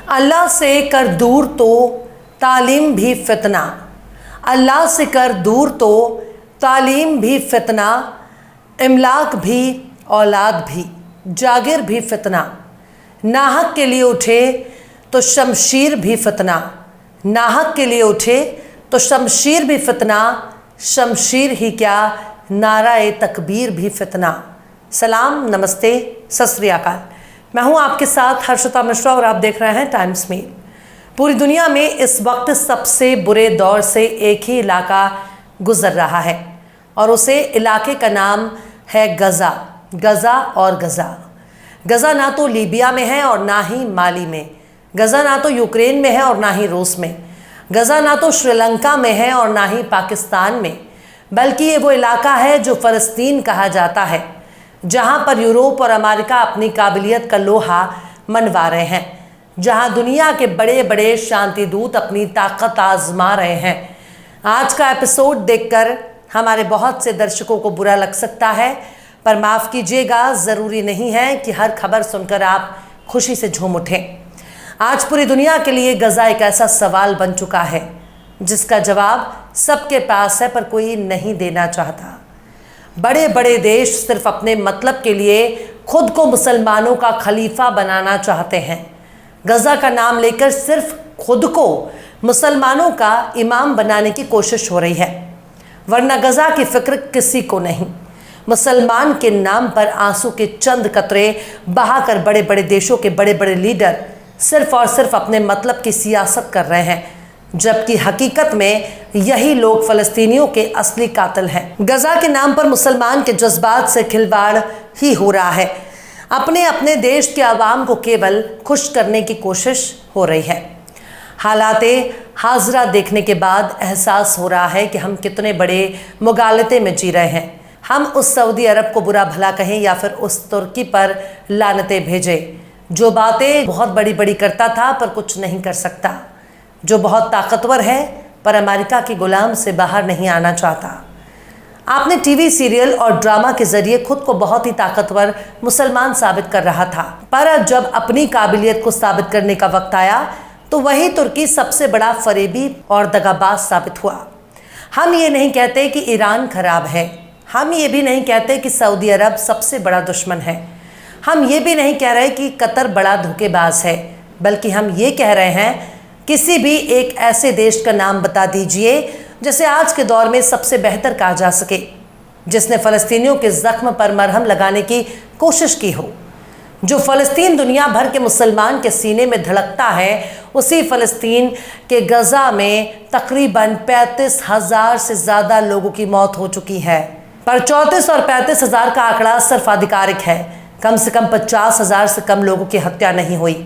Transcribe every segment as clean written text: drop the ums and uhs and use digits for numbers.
अल्लाह से कर दूर तो तालीम भी फितना, अल्लाह से कर दूर तो तालीम भी फितना, इमलाक भी औलाद भी जागिर भी फितना, नाहक के लिए उठे तो शमशीर भी फितना, नाहक के लिए उठे तो शमशीर भी फितना, शमशीर ही क्या नाराए तकबीर भी फितना। सलाम, नमस्ते, सत श्री अकाल। मैं हूं आपके साथ हर्षिता मिश्रा और आप देख रहे हैं टाइम्स मेल। पूरी दुनिया में इस वक्त सबसे बुरे दौर से एक ही इलाका गुजर रहा है और उसे इलाके का नाम है गज़ा। गज़ा और गज़ा। गज़ा ना तो लीबिया में है और ना ही माली में, गज़ा ना तो यूक्रेन में है और ना ही रूस में, गज़ा ना तो श्रीलंका में है और ना ही पाकिस्तान में, बल्कि ये वो इलाका है जो फ़लस्तीन कहा जाता है, जहाँ पर यूरोप और अमेरिका अपनी काबिलियत का लोहा मनवा रहे हैं, जहाँ दुनिया के बड़े बड़े शांति दूत अपनी ताकत आजमा रहे हैं। आज का एपिसोड देखकर हमारे बहुत से दर्शकों को बुरा लग सकता है, पर माफ़ कीजिएगा, ज़रूरी नहीं है कि हर खबर सुनकर आप खुशी से झूम उठें। आज पूरी दुनिया के लिए गज़ा एक ऐसा सवाल बन चुका है जिसका जवाब सबके पास है, पर कोई नहीं देना चाहता। बड़े बड़े देश सिर्फ अपने मतलब के लिए खुद को मुसलमानों का खलीफा बनाना चाहते हैं। गज़ा का नाम लेकर सिर्फ खुद को मुसलमानों का इमाम बनाने की कोशिश हो रही है, वरना गज़ा की फिक्र किसी को नहीं। मुसलमान के नाम पर आंसू के चंद कतरे बहाकर बड़े बड़े देशों के बड़े बड़े लीडर सिर्फ और सिर्फ अपने मतलब की सियासत कर रहे हैं, जबकि हकीकत में यही लोग फ़लस्तीनियों के असली कातिल हैं। गज़ा के नाम पर मुसलमान के जज्बात से खिलवाड़ ही हो रहा है। अपने अपने देश के आवाम को केवल खुश करने की कोशिश हो रही है। हालाते हाजरा देखने के बाद एहसास हो रहा है कि हम कितने बड़े मुगालते में जी रहे हैं। हम उस सऊदी अरब को बुरा भला कहें या फिर उस तुर्की पर लानतें भेजें जो बातें बहुत बड़ी बड़ी करता था पर कुछ नहीं कर सकता, जो बहुत ताकतवर है पर अमेरिका के गुलाम से बाहर नहीं आना चाहता। आपने टीवी सीरियल और ड्रामा के जरिए खुद को बहुत ही ताकतवर मुसलमान साबित कर रहा था, पर जब अपनी काबिलियत को साबित करने का वक्त आया तो वही तुर्की सबसे बड़ा फरेबी और दगाबाज साबित हुआ। हम ये नहीं कहते कि ईरान खराब है, हम ये भी नहीं कहते कि सऊदी अरब सबसे बड़ा दुश्मन है, हम ये भी नहीं कह रहे कि कतर बड़ा धोखेबाज है, बल्कि हम ये कह रहे हैं किसी भी एक ऐसे देश का नाम बता दीजिए जिसे आज के दौर में सबसे बेहतर कहा जा सके, जिसने फ़लस्तीनियों के ज़ख्म पर मरहम लगाने की कोशिश की हो। जो फ़लस्तीन दुनिया भर के मुसलमान के सीने में धड़कता है, उसी फ़लस्तीन के गज़ा में तकरीबन 35,000 से ज़्यादा लोगों की मौत हो चुकी है, पर 34 और 35,000 का आंकड़ा सिर्फ आधिकारिक है। कम से कम 50,000 से कम लोगों की हत्या नहीं हुई।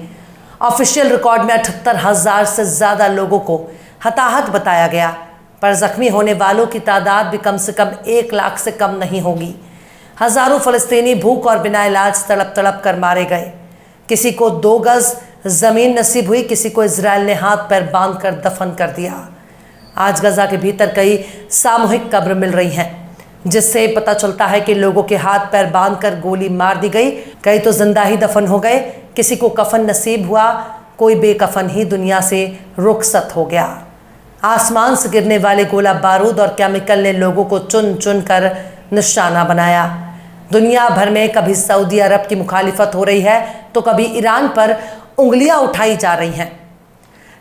ऑफिशियल रिकॉर्ड में 78,000 से ज़्यादा लोगों को हताहत बताया गया, पर ज़ख्मी होने वालों की तादाद भी कम से कम 1 लाख से कम नहीं होगी। हज़ारों फ़लस्तीनी भूख और बिना इलाज तड़प तड़प कर मारे गए। किसी को 2 गज़ ज़मीन नसीब हुई, किसी को इजराइल ने हाथ पैर बांध कर दफन कर दिया। आज गज़ा के भीतर कई सामूहिक कब्र मिल रही हैं, जिससे पता चलता है कि लोगों के हाथ पैर बांधकर गोली मार दी गई, कई तो जिंदा ही दफन हो गए, किसी को कफन नसीब हुआ, कोई बेकफन ही दुनिया से रुखसत हो गया। आसमान से गिरने वाले गोला बारूद और केमिकल ने लोगों को चुन चुन कर निशाना बनाया। दुनिया भर में कभी सऊदी अरब की मुखालिफत हो रही है तो कभी ईरान पर उंगलियां उठाई जा रही हैं,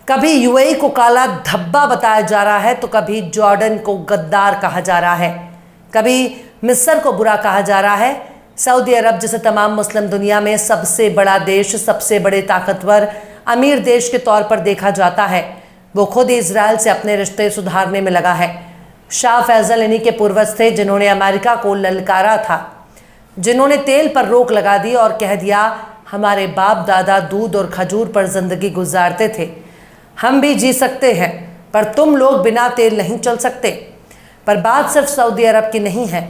कभी यूएई को काला धब्बा बताया जा रहा है तो कभी जॉर्डन को गद्दार कहा जा रहा है, कभी मिस्र को बुरा कहा जा रहा है। सऊदी अरब जिसे तमाम मुस्लिम दुनिया में सबसे बड़ा देश, सबसे बड़े ताकतवर अमीर देश के तौर पर देखा जाता है, वो खुद इजराइल से अपने रिश्ते सुधारने में लगा है। शाह फैसल इन्हीं के पूर्वज थे जिन्होंने अमेरिका को ललकारा था, जिन्होंने तेल पर रोक लगा दी और कह दिया हमारे बाप दादा दूध और खजूर पर ज़िंदगी गुजारते थे, हम भी जी सकते हैं, पर तुम लोग बिना तेल नहीं चल सकते। पर बात सिर्फ सऊदी अरब की नहीं है,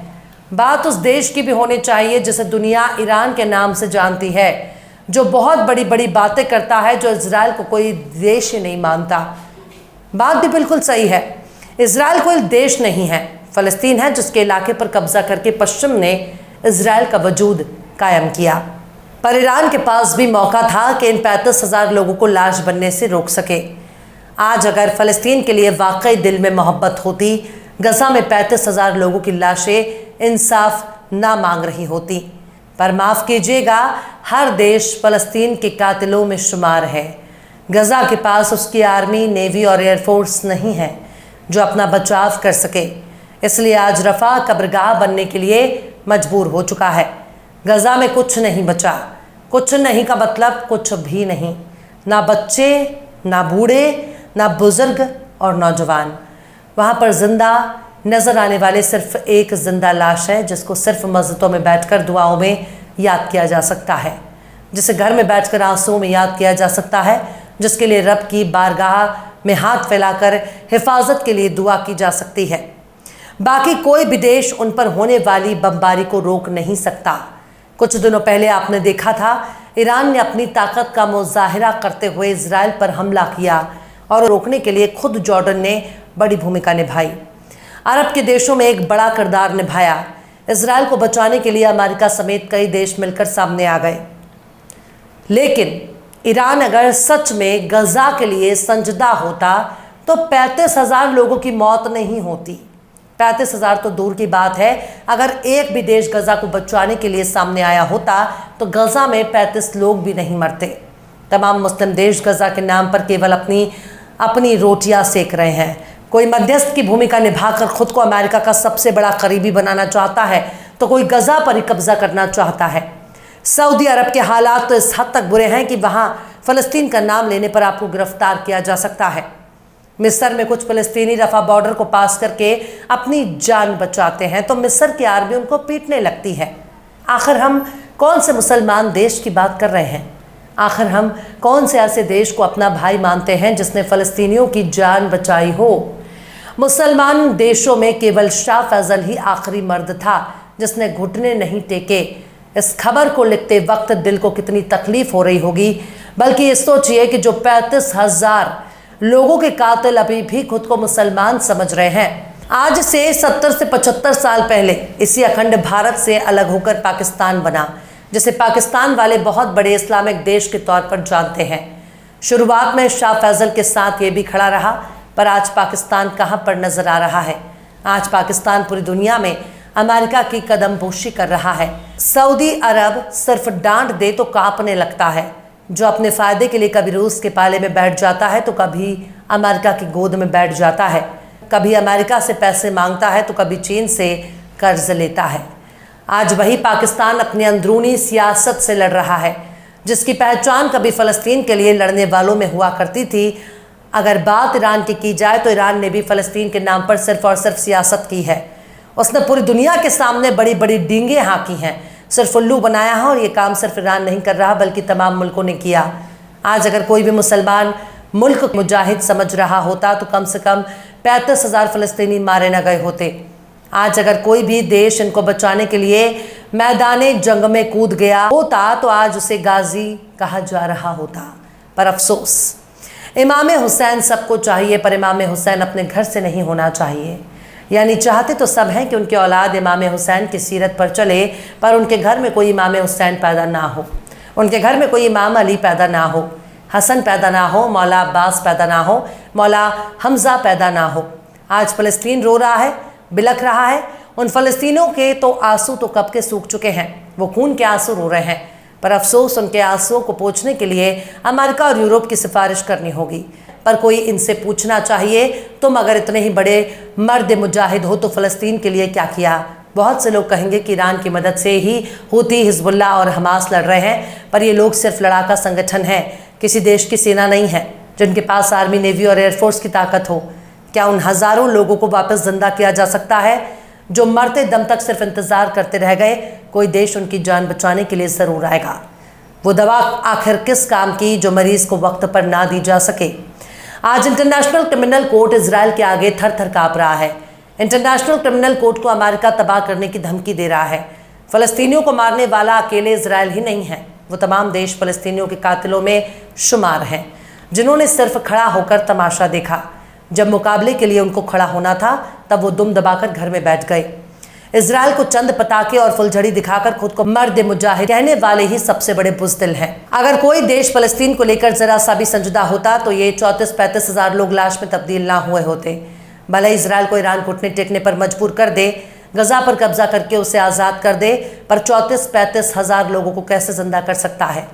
बात उस देश की भी होनी चाहिए जिसे दुनिया ईरान के नाम से जानती है, जो बहुत बड़ी बड़ी बातें करता है, जो इजराइल को कोई देश ही नहीं मानता। बात भी बिल्कुल सही है, इजराइल कोई देश नहीं है, फ़लस्तीन है जिसके इलाके पर कब्जा करके पश्चिम ने इजराइल का वजूद कायम किया। पर ईरान के पास भी मौका था कि इन 35,000 लोगों को लाश बनने से रोक सके। आज अगर फ़लस्तीन के लिए वाकई दिल में मोहब्बत होती, गजा में 35,000 लोगों की लाशें इंसाफ ना मांग रही होती। पर माफ़ कीजिएगा, हर देश फ़लस्तीन के कातिलों में शुमार है। गजा के पास उसकी आर्मी, नेवी और एयरफोर्स नहीं है जो अपना बचाव कर सके, इसलिए आज रफ़ा कब्रगाह बनने के लिए मजबूर हो चुका है। गजा में कुछ नहीं बचा। कुछ नहीं का मतलब कुछ भी नहीं, ना बच्चे, ना बूढ़े, ना बुजुर्ग और नौजवान। वहाँ पर जिंदा नजर आने वाले सिर्फ एक जिंदा लाश है, जिसको सिर्फ मस्जिदों में बैठकर दुआओं में याद किया जा सकता है, जिसे घर में बैठकर आंसुओं में याद किया जा सकता है, जिसके लिए रब की बारगाह में हाथ फैलाकर हिफाजत के लिए दुआ की जा सकती है। बाकी कोई भी देश उन पर होने वाली बमबारी को रोक नहीं सकता। कुछ दिनों पहले आपने देखा था, ईरान ने अपनी ताकत का मुजाहिरा करते हुए इजराइल पर हमला किया और रोकने के लिए खुद जॉर्डन ने बड़ी भूमिका निभाई। अरब के देशों में एक बड़ा किरदार निभाया। इजराइल को बचाने के लिए अमेरिका समेत कई देश मिलकर सामने आ गए। लेकिन ईरान अगर सच में गजा के लिए संजदा होता तो 35,000 लोगों की मौत नहीं होती। 35,000 तो दूर की बात है, अगर एक भी देश गजा को बचाने के लिए सामने आया होता तो गजा में 35 लोग भी नहीं मरते। तमाम मुस्लिम देश गजा के नाम पर केवल अपनी रोटियां सेक रहे हैं। कोई मध्यस्थ की भूमिका निभाकर खुद को अमेरिका का सबसे बड़ा करीबी बनाना चाहता है, तो कोई गजा पर ही कब्जा करना चाहता है। सऊदी अरब के हालात तो इस हद तक बुरे हैं कि वहाँ फ़लस्तीन का नाम लेने पर आपको गिरफ्तार किया जा सकता है। मिस्र में कुछ फ़लस्तीनी रफ़ा बॉर्डर को पास करके अपनी जान बचाते हैं तो मिस्र की आर्मी उनको पीटने लगती है। आखिर हम कौन से मुसलमान देश की बात कर रहे हैं? आखिर हम कौन से ऐसे देश को अपना भाई मानते हैं जिसने फ़लस्तीनियों की जान बचाई हो? मुसलमान देशों में केवल शाह फैसल ही आखिरी मर्द था जिसने घुटने नहीं टेके। इस खबर को लिखते वक्त दिल को कितनी तकलीफ हो रही होगी। बल्कि ये सोचिए कि जो 35,000 लोगों के कातिल अभी भी खुद को मुसलमान समझ रहे हैं। आज से 70 से 75 साल पहले इसी अखंड भारत से अलग होकर पाकिस्तान बना, जिसे पाकिस्तान वाले बहुत बड़े इस्लामिक देश के तौर पर जानते हैं। शुरुआत में शाह फैसल के साथ ये भी खड़ा रहा, पर आज पाकिस्तान कहाँ पर नजर आ रहा है? आज पाकिस्तान पूरी दुनिया में अमेरिका की कदमपोशी कर रहा है। सऊदी अरब सिर्फ डांट दे तो कांपने लगता है, जो अपने फ़ायदे के लिए कभी रूस के पाले में बैठ जाता है तो कभी अमेरिका की गोद में बैठ जाता है, कभी अमेरिका से पैसे मांगता है तो कभी चीन से कर्ज लेता है। आज वही पाकिस्तान अपनी अंदरूनी सियासत से लड़ रहा है, जिसकी पहचान कभी फ़लस्तीन के लिए लड़ने वालों में हुआ करती थी। अगर बात ईरान की जाए तो ईरान ने भी फ़लस्तीन के नाम पर सिर्फ और सिर्फ सियासत की है। उसने पूरी दुनिया के सामने बड़ी बड़ी डींगें हाँकी हैं, सिर्फ उल्लू बनाया है। और ये काम सिर्फ ईरान नहीं कर रहा बल्कि तमाम मुल्कों ने किया। आज अगर कोई भी मुसलमान मुल्क मुजाहिद समझ रहा होता तो कम से कम 35,000 फ़लस्तीनी मारे न गए होते। आज अगर कोई भी देश इनको बचाने के लिए मैदाने जंग में कूद गया होता तो आज उसे गाजी कहा जा रहा होता। पर अफसोस, इमाम हुसैन सबको चाहिए, पर इमाम हुसैन अपने घर से नहीं होना चाहिए। यानी चाहते तो सब हैं कि उनके औलाद इमाम हुसैन की सीरत पर चले, पर उनके घर में कोई इमाम हुसैन पैदा ना हो, उनके घर में कोई इमाम अली पैदा ना हो, हसन पैदा ना हो, मौला अब्बास पैदा ना हो, मौला हमज़ा पैदा ना हो। आज फ़लस्तीन रो रहा है, बिलख रहा है। उन फ़लस्तीनियों के तो आंसू तो कब के सूख चुके हैं, वो खून के आंसू रो रहे हैं। पर अफसोस, उनके आंसुओं को पोंछने के लिए अमेरिका और यूरोप की सिफारिश करनी होगी। पर कोई इनसे पूछना चाहिए, तुम अगर इतने ही बड़े मर्द मुजाहिद हो तो फ़लस्तीन के लिए क्या किया? बहुत से लोग कहेंगे कि ईरान की मदद से ही हूती, हिजबुल्लाह और हमास लड़ रहे हैं, पर ये लोग सिर्फ लड़ाका संगठन है, किसी देश की सेना नहीं है जिनके पास आर्मी, नेवी और एयरफोर्स की ताकत हो। क्या उन हज़ारों लोगों को वापस जिंदा किया जा सकता है जो मरते दम तक सिर्फ इंतज़ार करते रह गए? कोई देश उनकी जान बचाने के लिए ज़रूर आएगा। वो दवा आखिर किस काम की जो मरीज़ को वक्त पर ना दी जा सके? आज इंटरनेशनल क्रिमिनल कोर्ट इजराइल के आगे थर थर काँप रहा है। इंटरनेशनल क्रिमिनल कोर्ट को अमेरिका तबाह करने की धमकी दे रहा है। फ़लस्तीनियों को मारने वाला अकेले इजराइल ही नहीं है, वो तमाम देश फ़लस्तीनियों के कातिलों में शुमार हैं, जिन्होंने सिर्फ खड़ा होकर तमाशा देखा। जब मुकाबले के लिए उनको खड़ा होना था तब वो दुम दबाकर घर में बैठ गए। इजराइल को चंद पताके और फुलझड़ी दिखाकर खुद को मर्द मुजाहिद कहने वाले ही सबसे बड़े बुज़दिल हैं। अगर कोई देश फलस्तीन को लेकर जरा सा भी संजीदा होता तो ये 34-35 हजार लोग लाश में तब्दील ना हुए होते। भले इजराइल को ईरान घुटने टेकने पर मजबूर कर दे, गजा पर कब्जा करके उसे आज़ाद कर दे, पर 34-35 हजार लोगों को कैसे जिंदा कर सकता है।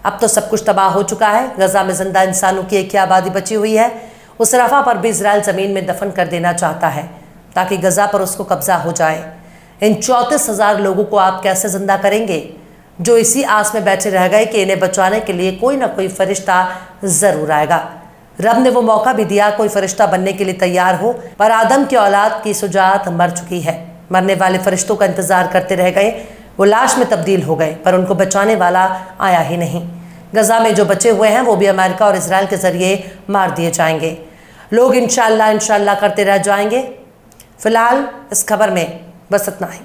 अब तो सब कुछ तबाह हो चुका है। गजा में जिंदा इंसानों की एक ही आबादी बची हुई है। उस रफा पर भी इजराइल ज़मीन में दफन कर देना चाहता है ताकि गजा पर उसको कब्जा हो जाए। इन 34,000 लोगों को आप कैसे जिंदा करेंगे, जो इसी आस में बैठे रह गए कि इन्हें बचाने के लिए कोई ना कोई फरिश्ता ज़रूर आएगा। रब ने वो मौका भी दिया कोई फरिश्ता बनने के लिए तैयार हो, पर आदम की औलाद की शुजाअत मर चुकी है। मरने वाले फरिश्तों का इंतज़ार करते रह गए। वो लाश में तब्दील हो गए, पर उनको बचाने वाला आया ही नहीं। गजा में जो बचे हुए हैं वो भी अमेरिका और इजराइल के ज़रिए मार दिए जाएंगे। लोग इंशाअल्लाह करते रह जाएंगे। फिलहाल इस खबर में बस इतना ही।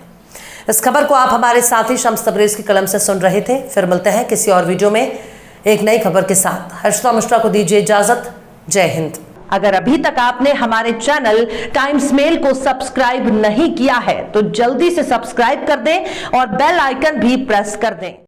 इस खबर को आप हमारे साथी शम्स तबरेज़ की कलम से सुन रहे थे। फिर मिलते हैं किसी और वीडियो में एक नई खबर के साथ। हर्षिता मिश्रा को दीजिए इजाजत। जय हिंद। अगर अभी तक आपने हमारे चैनल टाइम्स मेल को सब्सक्राइब नहीं किया है तो जल्दी से सब्सक्राइब कर दें और बेल आइकन भी प्रेस कर दें।